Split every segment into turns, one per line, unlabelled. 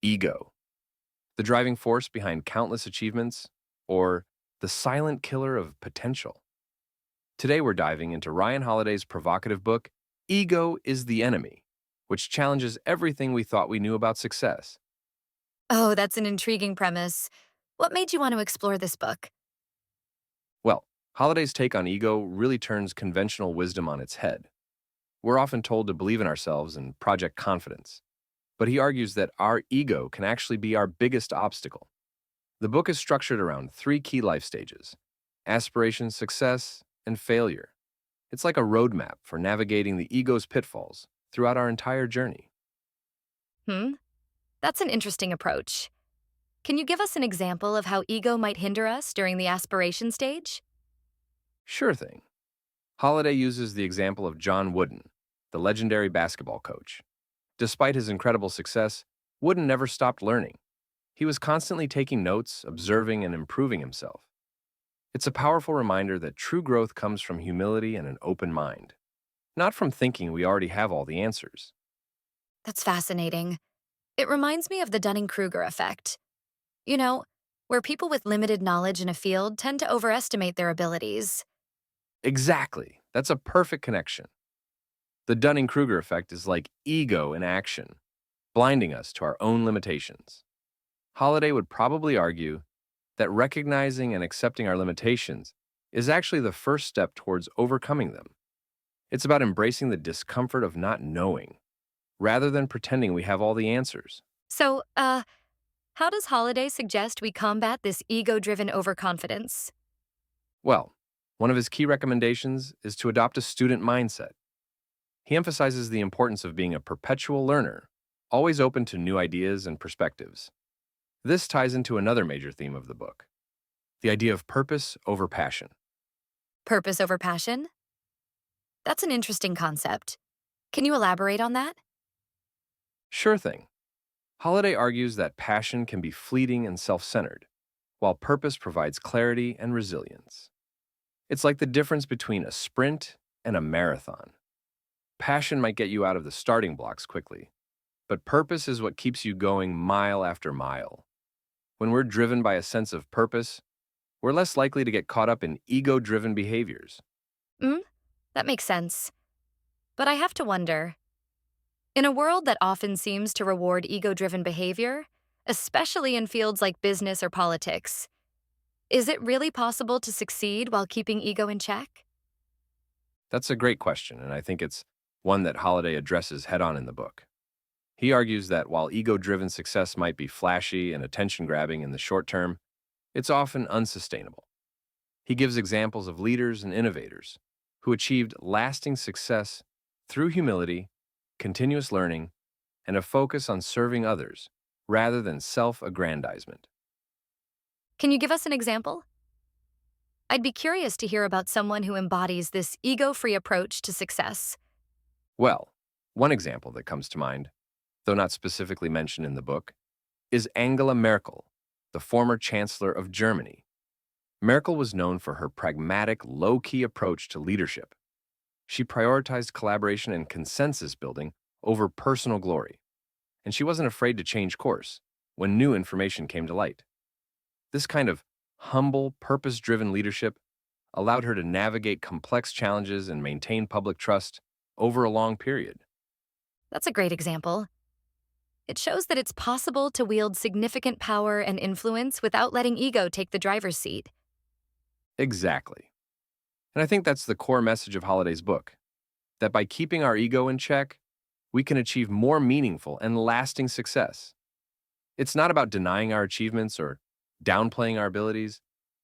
ego, the driving force behind countless achievements, or the silent killer of potential. Today we're diving into Ryan Holiday's provocative book, Ego is the Enemy, which challenges everything we thought we knew about success.
Oh, that's an intriguing premise. What made you want to explore this book?
Well, Holiday's take on ego really turns conventional wisdom on its head. We're often told to believe in ourselves and project confidence, but he argues that our ego can actually be our biggest obstacle. The book is structured around three key life stages: aspiration, success, and failure. It's like a roadmap for navigating the ego's pitfalls throughout our entire journey.
Hmm? That's an interesting approach. Can you give us an example of how ego might hinder us during the aspiration stage?
Sure thing. Holiday uses the example of John Wooden, the legendary basketball coach. Despite his incredible success, Wooden never stopped learning. He was constantly taking notes, observing, and improving himself. It's a powerful reminder that true growth comes from humility and an open mind, not from thinking we already have all the answers.
That's fascinating. It reminds me of the Dunning-Kruger effect. You know, where people with limited knowledge in a field tend to overestimate their abilities.
Exactly. That's a perfect connection. The Dunning-Kruger effect is like ego in action, blinding us to our own limitations. Holiday would probably argue that recognizing and accepting our limitations is actually the first step towards overcoming them. It's about embracing the discomfort of not knowing, rather than pretending we have all the answers.
So, how does Holiday suggest we combat this ego-driven overconfidence?
Well, one of his key recommendations is to adopt a student mindset. He emphasizes the importance of being a perpetual learner, always open to new ideas and perspectives. This ties into another major theme of the book: the idea of purpose over passion.
Purpose over passion? That's an interesting concept. Can you elaborate on that?
Sure thing. Holiday argues that passion can be fleeting and self centered, while purpose provides clarity and resilience. It's like the difference between a sprint and a marathon. Passion might get you out of the starting blocks quickly, but purpose is what keeps you going mile after mile. When we're driven by a sense of purpose, we're less likely to get caught up in ego driven behaviors.
Mm, that makes sense. But I have to wonder, in a world that often seems to reward ego-driven behavior, especially in fields like business or politics, is it really possible to succeed while keeping ego in check?
That's a great question, and I think it's one that Holiday addresses head on in the book. He argues that while ego driven success might be flashy and attention grabbing in the short term, it's often unsustainable. He gives examples of leaders and innovators who achieved lasting success through humility, continuous learning, and a focus on serving others rather than self aggrandizement.
Can you give us an example? I'd be curious to hear about someone who embodies this ego-free approach to success.
Well, one example that comes to mind, though not specifically mentioned in the book, is Angela Merkel, the former Chancellor of Germany. Merkel was known for her pragmatic, low key approach to leadership. She prioritized collaboration and consensus building over personal glory, and she wasn't afraid to change course when new information came to light. This kind of humble, purpose driven leadership allowed her to navigate complex challenges and maintain public trust over a long period.
That's a great example. It shows that it's possible to wield significant power and influence without letting ego take the driver's seat.
Exactly. And I think that's the core message of Holiday's book, that by keeping our ego in check, we can achieve more meaningful and lasting success. It's not about denying our achievements or downplaying our abilities,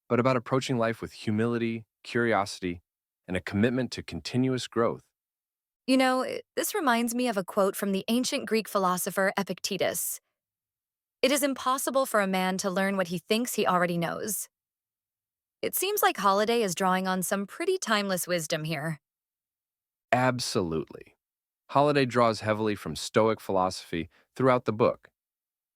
but about approaching life with humility, curiosity, and a commitment to continuous growth.
You know, this reminds me of a quote from the ancient Greek philosopher Epictetus. It is impossible for a man to learn what he thinks he already knows. It seems like Holiday is drawing on some pretty timeless wisdom here.
Absolutely. Holiday draws heavily from Stoic philosophy throughout the book.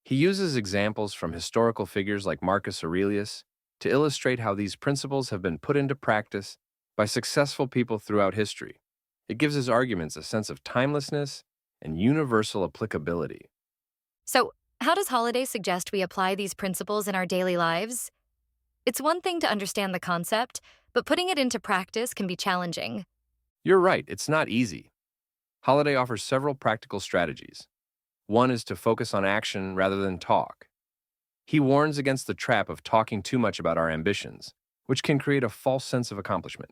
He uses examples from historical figures like Marcus Aurelius to illustrate how these principles have been put into practice by successful people throughout history. It gives his arguments a sense of timelessness and universal applicability.
So, How does Holiday suggest we apply these principles in our daily lives? It's one thing to understand the concept, but putting it into practice can be challenging.
You're right, it's not easy. Holiday offers several practical strategies. One is to focus on action rather than talk. He warns against the trap of talking too much about our ambitions, which can create a false sense of accomplishment.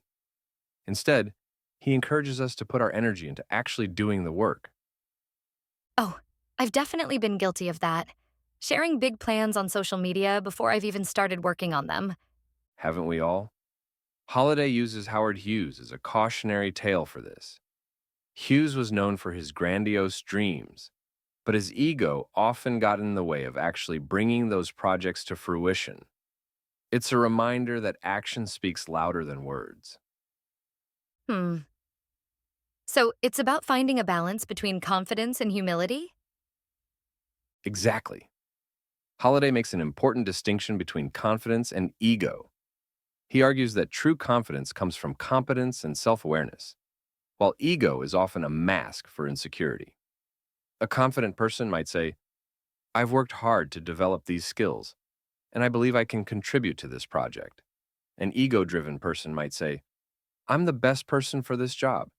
Instead, he encourages us to put our energy into actually doing the work.
Oh, I've definitely been guilty of that. Sharing big plans on social media before I've even started working on them.
Haven't we all? Holiday uses Howard Hughes as a cautionary tale for this. Hughes was known for his grandiose dreams, but his ego often got in the way of actually bringing those projects to fruition. It's a reminder that action speaks louder than words.
Hmm. So it's about finding a balance between confidence and humility?
Exactly. Holiday makes an important distinction between confidence and ego. He argues that true confidence comes from competence and self awareness, while ego is often a mask for insecurity. A confident person might say, I've worked hard to develop these skills, and I believe I can contribute to this project. An ego driven person might say, I'm the best person for this job,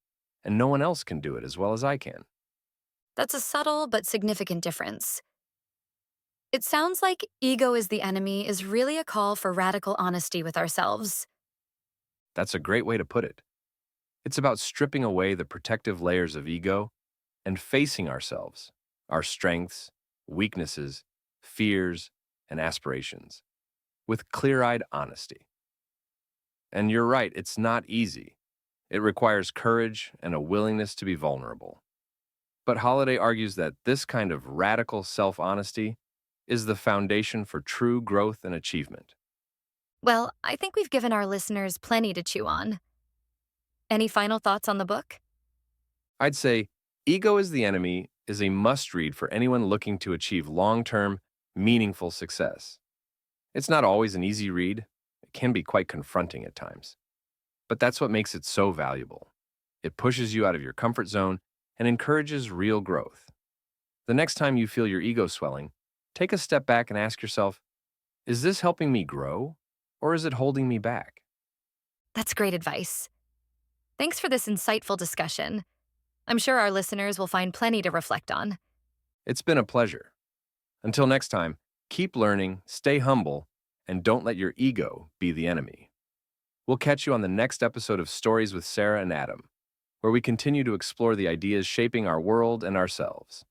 and no one else can do it as well as I can.
That's a subtle but significant difference. It sounds like ego is the enemy is really a call for radical honesty with ourselves.
That's a great way to put it. It's about stripping away the protective layers of ego and facing ourselves, our strengths, weaknesses, fears, and aspirations with clear eyed honesty. And you're right, it's not easy. It requires courage and a willingness to be vulnerable. But Holiday argues that this kind of radical self honesty is the foundation for true growth and achievement.
Well, I think we've given our listeners plenty to chew on. Any final thoughts on the book?
I'd say Ego is the Enemy is a must read for anyone looking to achieve long term, meaningful success. It's not always an easy read, it can be quite confronting at times. But that's what makes it so valuable. It pushes you out of your comfort zone and encourages real growth. The next time you feel your ego swelling, take a step back and ask yourself, is this helping me grow or is it holding me back?
That's great advice. Thanks for this insightful discussion. I'm sure our listeners will find plenty to reflect on.
It's been a pleasure. Until next time, keep learning, stay humble, and don't let your ego be the enemy. We'll catch you on the next episode of Stories with Sarah and Adam, where we continue to explore the ideas shaping our world and ourselves.